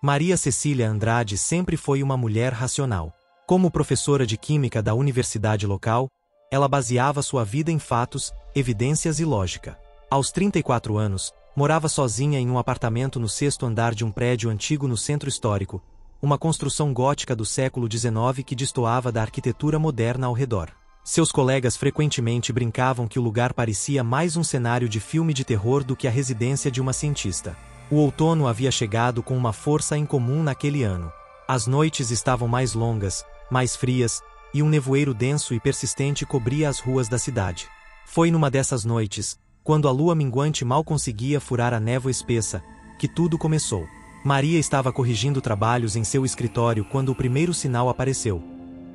Maria Cecília Andrade sempre foi uma mulher racional. Como professora de química da universidade local, ela baseava sua vida em fatos, evidências e lógica. Aos 34 anos, morava sozinha em um apartamento no 6º andar de um prédio antigo no centro histórico, uma construção gótica do século XIX que destoava da arquitetura moderna ao redor. Seus colegas frequentemente brincavam que o lugar parecia mais um cenário de filme de terror do que a residência de uma cientista. O outono havia chegado com uma força incomum naquele ano. As noites estavam mais longas, mais frias, e um nevoeiro denso e persistente cobria as ruas da cidade. Foi numa dessas noites, quando a lua minguante mal conseguia furar a névoa espessa, que tudo começou. Maria estava corrigindo trabalhos em seu escritório quando o primeiro sinal apareceu.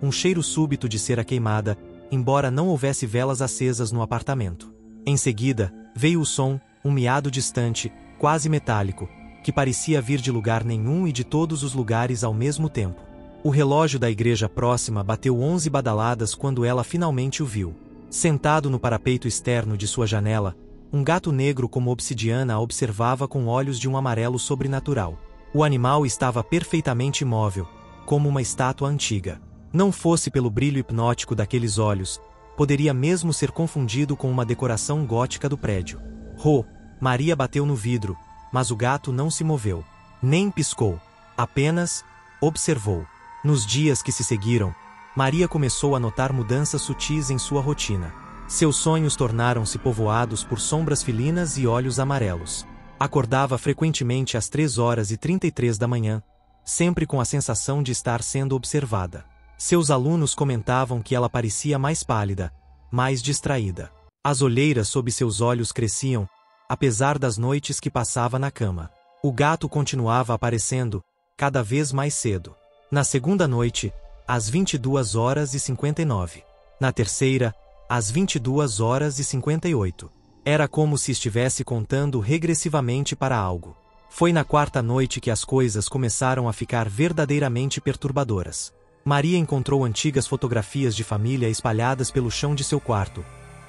Um cheiro súbito de cera queimada, embora não houvesse velas acesas no apartamento. Em seguida, veio o som, um miado distante, quase metálico, que parecia vir de lugar nenhum e de todos os lugares ao mesmo tempo. O relógio da igreja próxima bateu 11 badaladas quando ela finalmente o viu. Sentado no parapeito externo de sua janela, um gato negro como obsidiana a observava com olhos de um amarelo sobrenatural. O animal estava perfeitamente imóvel, como uma estátua antiga. Não fosse pelo brilho hipnótico daqueles olhos, poderia mesmo ser confundido com uma decoração gótica do prédio. Maria bateu no vidro, mas o gato não se moveu. Nem piscou. Apenas observou. Nos dias que se seguiram, Maria começou a notar mudanças sutis em sua rotina. Seus sonhos tornaram-se povoados por sombras felinas e olhos amarelos. Acordava frequentemente às 3h33 da manhã, sempre com a sensação de estar sendo observada. Seus alunos comentavam que ela parecia mais pálida, mais distraída. As olheiras sob seus olhos cresciam, apesar das noites que passava na cama. O gato continuava aparecendo, cada vez mais cedo. Na segunda noite, às 22h59. Na terceira, às 22h58. Era como se estivesse contando regressivamente para algo. Foi na quarta noite que as coisas começaram a ficar verdadeiramente perturbadoras. Maria encontrou antigas fotografias de família espalhadas pelo chão de seu quarto.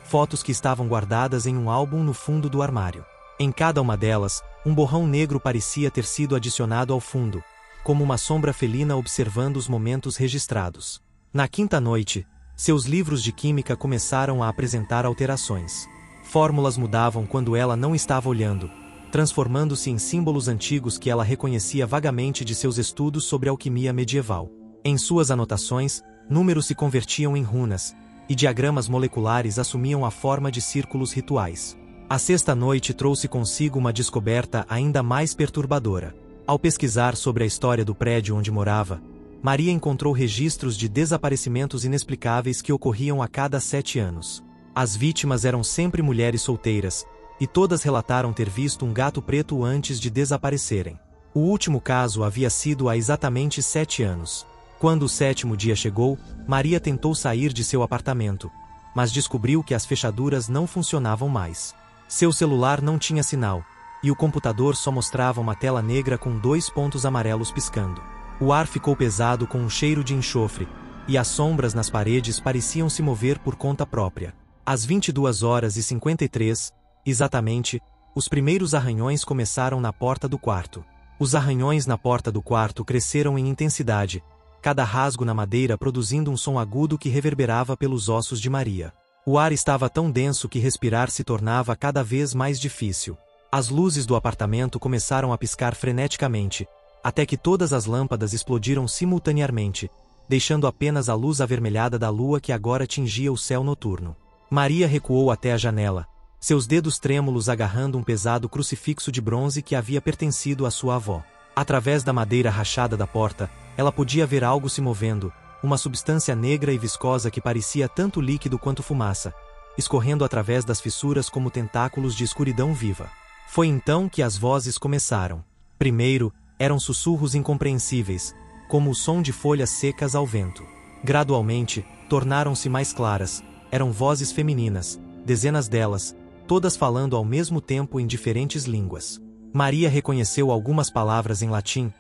Fotos que estavam guardadas em um álbum no fundo do armário. Em cada uma delas, um borrão negro parecia ter sido adicionado ao fundo, como uma sombra felina observando os momentos registrados. Na quinta noite, seus livros de química começaram a apresentar alterações. Fórmulas mudavam quando ela não estava olhando, transformando-se em símbolos antigos que ela reconhecia vagamente de seus estudos sobre alquimia medieval. Em suas anotações, números se convertiam em runas, e diagramas moleculares assumiam a forma de círculos rituais. A sexta noite trouxe consigo uma descoberta ainda mais perturbadora. Ao pesquisar sobre a história do prédio onde morava, Maria encontrou registros de desaparecimentos inexplicáveis que ocorriam a cada 7 anos. As vítimas eram sempre mulheres solteiras, e todas relataram ter visto um gato preto antes de desaparecerem. O último caso havia sido há exatamente 7 anos. Quando o 7º dia chegou, Maria tentou sair de seu apartamento, mas descobriu que as fechaduras não funcionavam mais. Seu celular não tinha sinal, e o computador só mostrava uma tela negra com 2 pontos amarelos piscando. O ar ficou pesado com um cheiro de enxofre, e as sombras nas paredes pareciam se mover por conta própria. Às 22h53, exatamente, os primeiros arranhões começaram na porta do quarto. Os arranhões na porta do quarto cresceram em intensidade, cada rasgo na madeira produzindo um som agudo que reverberava pelos ossos de Maria. O ar estava tão denso que respirar se tornava cada vez mais difícil. As luzes do apartamento começaram a piscar freneticamente, até que todas as lâmpadas explodiram simultaneamente, deixando apenas a luz avermelhada da lua que agora tingia o céu noturno. Maria recuou até a janela, seus dedos trêmulos agarrando um pesado crucifixo de bronze que havia pertencido à sua avó. Através da madeira rachada da porta, ela podia ver algo se movendo, uma substância negra e viscosa que parecia tanto líquido quanto fumaça, escorrendo através das fissuras como tentáculos de escuridão viva. Foi então que as vozes começaram. Primeiro, eram sussurros incompreensíveis, como o som de folhas secas ao vento. Gradualmente, tornaram-se mais claras, eram vozes femininas, dezenas delas, todas falando ao mesmo tempo em diferentes línguas. Maria reconheceu algumas palavras em latim,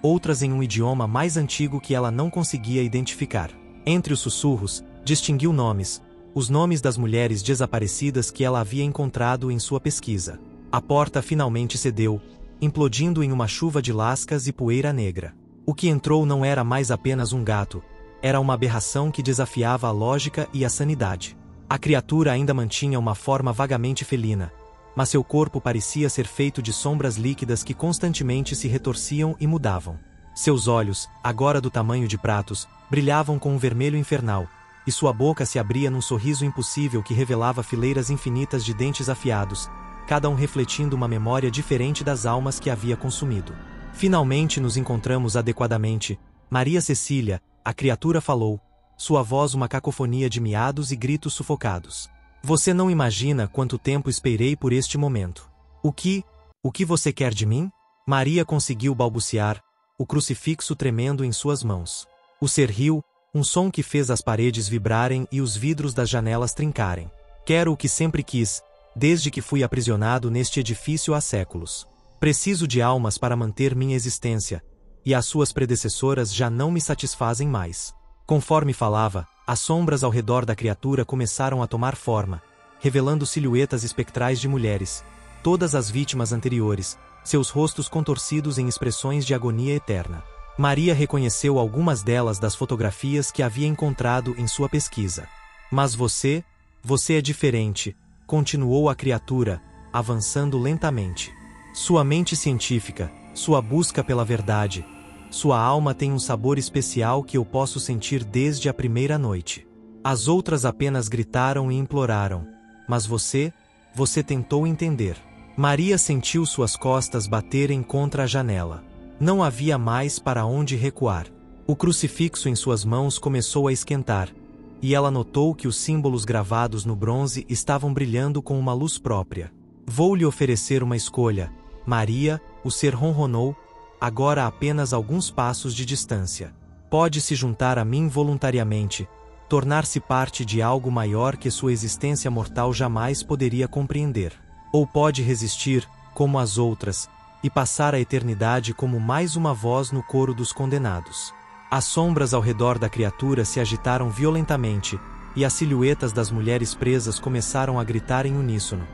outras em um idioma mais antigo que ela não conseguia identificar. Entre os sussurros, distinguiu nomes, os nomes das mulheres desaparecidas que ela havia encontrado em sua pesquisa. A porta finalmente cedeu, implodindo em uma chuva de lascas e poeira negra. O que entrou não era mais apenas um gato, era uma aberração que desafiava a lógica e a sanidade. A criatura ainda mantinha uma forma vagamente felina, mas seu corpo parecia ser feito de sombras líquidas que constantemente se retorciam e mudavam. Seus olhos, agora do tamanho de pratos, brilhavam com um vermelho infernal, e sua boca se abria num sorriso impossível que revelava fileiras infinitas de dentes afiados, cada um refletindo uma memória diferente das almas que havia consumido. Finalmente nos encontramos adequadamente. Maria Cecília, a criatura falou, sua voz uma cacofonia de miados e gritos sufocados. Você não imagina quanto tempo esperei por este momento. O que você quer de mim? Maria conseguiu balbuciar, o crucifixo tremendo em suas mãos. O ser riu, um som que fez as paredes vibrarem e os vidros das janelas trincarem. Quero o que sempre quis, desde que fui aprisionado neste edifício há séculos. Preciso de almas para manter minha existência, e as suas predecessoras já não me satisfazem mais. Conforme falava, as sombras ao redor da criatura começaram a tomar forma, revelando silhuetas espectrais de mulheres, todas as vítimas anteriores, seus rostos contorcidos em expressões de agonia eterna. Maria reconheceu algumas delas das fotografias que havia encontrado em sua pesquisa. Mas você é diferente, continuou a criatura, avançando lentamente. Sua mente científica, sua busca pela verdade, sua alma tem um sabor especial que eu posso sentir desde a primeira noite. As outras apenas gritaram e imploraram, mas você tentou entender. Maria sentiu suas costas baterem contra a janela. Não havia mais para onde recuar. O crucifixo em suas mãos começou a esquentar, e ela notou que os símbolos gravados no bronze estavam brilhando com uma luz própria. Vou lhe oferecer uma escolha, Maria, o ser ronronou, agora a apenas alguns passos de distância. Pode se juntar a mim voluntariamente, tornar-se parte de algo maior que sua existência mortal jamais poderia compreender. Ou pode resistir, como as outras, e passar a eternidade como mais uma voz no coro dos condenados. As sombras ao redor da criatura se agitaram violentamente, e as silhuetas das mulheres presas começaram a gritar em uníssono.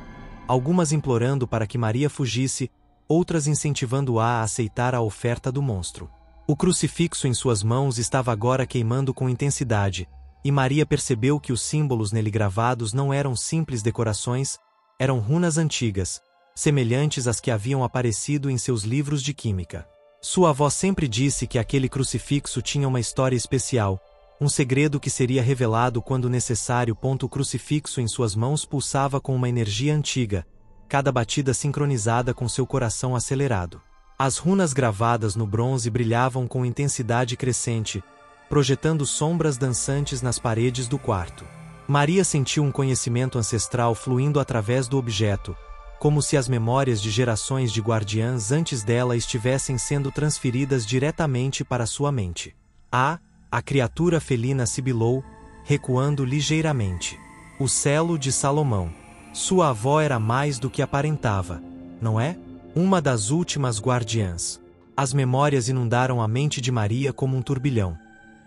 Algumas implorando para que Maria fugisse, outras incentivando-a a aceitar a oferta do monstro. O crucifixo em suas mãos estava agora queimando com intensidade, e Maria percebeu que os símbolos nele gravados não eram simples decorações, eram runas antigas, semelhantes às que haviam aparecido em seus livros de química. Sua avó sempre disse que aquele crucifixo tinha uma história especial, um segredo que seria revelado quando necessário. O crucifixo em suas mãos pulsava com uma energia antiga, cada batida sincronizada com seu coração acelerado. As runas gravadas no bronze brilhavam com intensidade crescente, projetando sombras dançantes nas paredes do quarto. Maria sentiu um conhecimento ancestral fluindo através do objeto, como se as memórias de gerações de guardiãs antes dela estivessem sendo transferidas diretamente para sua mente. A criatura felina sibilou, recuando ligeiramente. O selo de Salomão. Sua avó era mais do que aparentava, não é? Uma das últimas guardiãs. As memórias inundaram a mente de Maria como um turbilhão.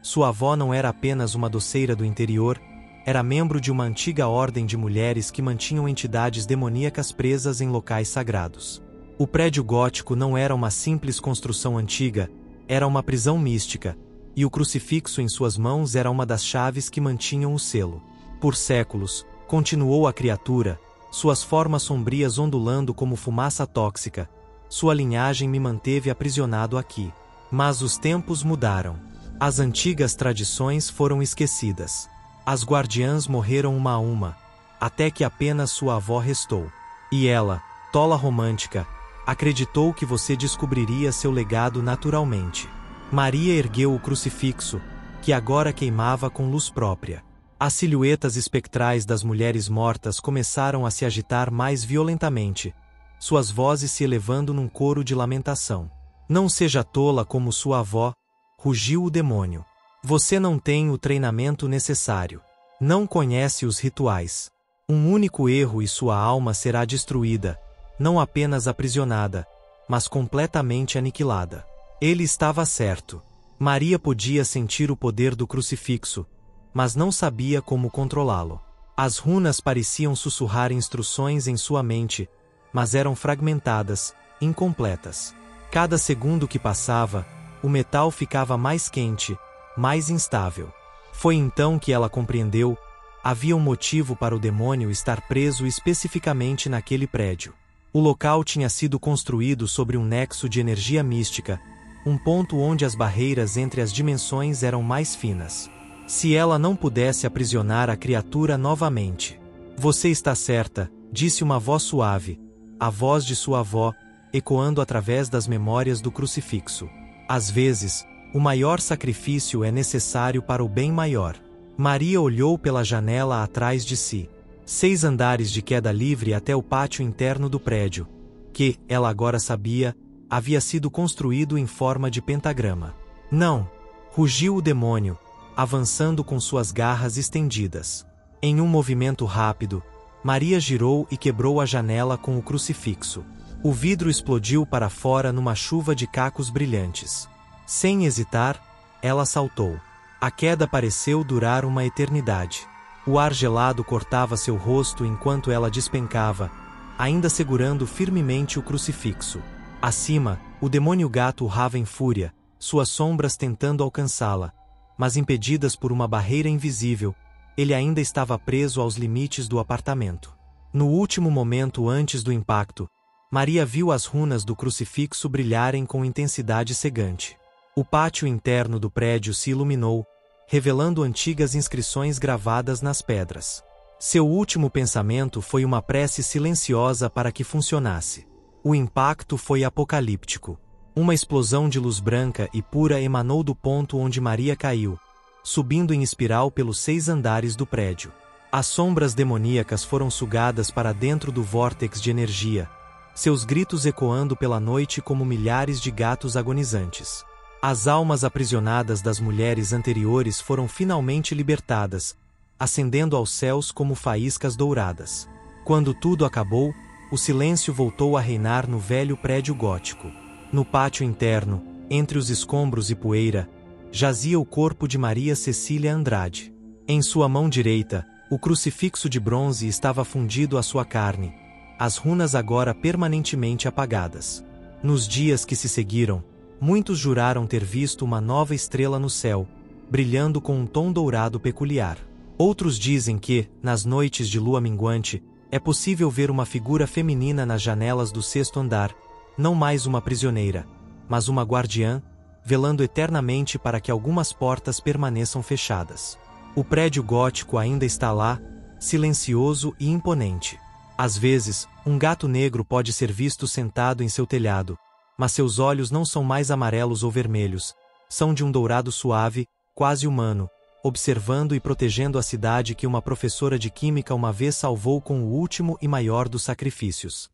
Sua avó não era apenas uma doceira do interior, era membro de uma antiga ordem de mulheres que mantinham entidades demoníacas presas em locais sagrados. O prédio gótico não era uma simples construção antiga, era uma prisão mística, e o crucifixo em suas mãos era uma das chaves que mantinham o selo. Por séculos, continuou a criatura, suas formas sombrias ondulando como fumaça tóxica, sua linhagem me manteve aprisionado aqui. Mas os tempos mudaram. As antigas tradições foram esquecidas. As guardiãs morreram uma a uma, até que apenas sua avó restou. E ela, tola romântica, acreditou que você descobriria seu legado naturalmente. Maria ergueu o crucifixo, que agora queimava com luz própria. As silhuetas espectrais das mulheres mortas começaram a se agitar mais violentamente, suas vozes se elevando num coro de lamentação. Não seja tola como sua avó, rugiu o demônio. Você não tem o treinamento necessário. Não conhece os rituais. Um único erro e sua alma será destruída, não apenas aprisionada, mas completamente aniquilada. Ele estava certo. Maria podia sentir o poder do crucifixo, mas não sabia como controlá-lo. As runas pareciam sussurrar instruções em sua mente, mas eram fragmentadas, incompletas. Cada segundo que passava, o metal ficava mais quente, mais instável. Foi então que ela compreendeu: havia um motivo para o demônio estar preso especificamente naquele prédio. O local tinha sido construído sobre um nexo de energia mística, um ponto onde as barreiras entre as dimensões eram mais finas. Se ela não pudesse aprisionar a criatura novamente. Você está certa, disse uma voz suave, a voz de sua avó, ecoando através das memórias do crucifixo. Às vezes, o maior sacrifício é necessário para o bem maior. Maria olhou pela janela atrás de si. 6 andares de queda livre até o pátio interno do prédio, que, ela agora sabia, havia sido construído em forma de pentagrama. Não! Rugiu o demônio, avançando com suas garras estendidas. Em um movimento rápido, Maria girou e quebrou a janela com o crucifixo. O vidro explodiu para fora numa chuva de cacos brilhantes. Sem hesitar, ela saltou. A queda pareceu durar uma eternidade. O ar gelado cortava seu rosto enquanto ela despencava, ainda segurando firmemente o crucifixo. Acima, o demônio gato urrava em fúria, suas sombras tentando alcançá-la, mas impedidas por uma barreira invisível, ele ainda estava preso aos limites do apartamento. No último momento antes do impacto, Maria viu as runas do crucifixo brilharem com intensidade cegante. O pátio interno do prédio se iluminou, revelando antigas inscrições gravadas nas pedras. Seu último pensamento foi uma prece silenciosa para que funcionasse. O impacto foi apocalíptico. Uma explosão de luz branca e pura emanou do ponto onde Maria caiu, subindo em espiral pelos 6 andares do prédio. As sombras demoníacas foram sugadas para dentro do vórtex de energia, seus gritos ecoando pela noite como milhares de gatos agonizantes. As almas aprisionadas das mulheres anteriores foram finalmente libertadas, ascendendo aos céus como faíscas douradas. Quando tudo acabou, o silêncio voltou a reinar no velho prédio gótico. No pátio interno, entre os escombros e poeira, jazia o corpo de Maria Cecília Andrade. Em sua mão direita, o crucifixo de bronze estava fundido à sua carne, as runas agora permanentemente apagadas. Nos dias que se seguiram, muitos juraram ter visto uma nova estrela no céu, brilhando com um tom dourado peculiar. Outros dizem que, nas noites de lua minguante, é possível ver uma figura feminina nas janelas do 6º andar, não mais uma prisioneira, mas uma guardiã, velando eternamente para que algumas portas permaneçam fechadas. O prédio gótico ainda está lá, silencioso e imponente. Às vezes, um gato negro pode ser visto sentado em seu telhado, mas seus olhos não são mais amarelos ou vermelhos, são de um dourado suave, quase humano, observando e protegendo a cidade que uma professora de química uma vez salvou com o último e maior dos sacrifícios.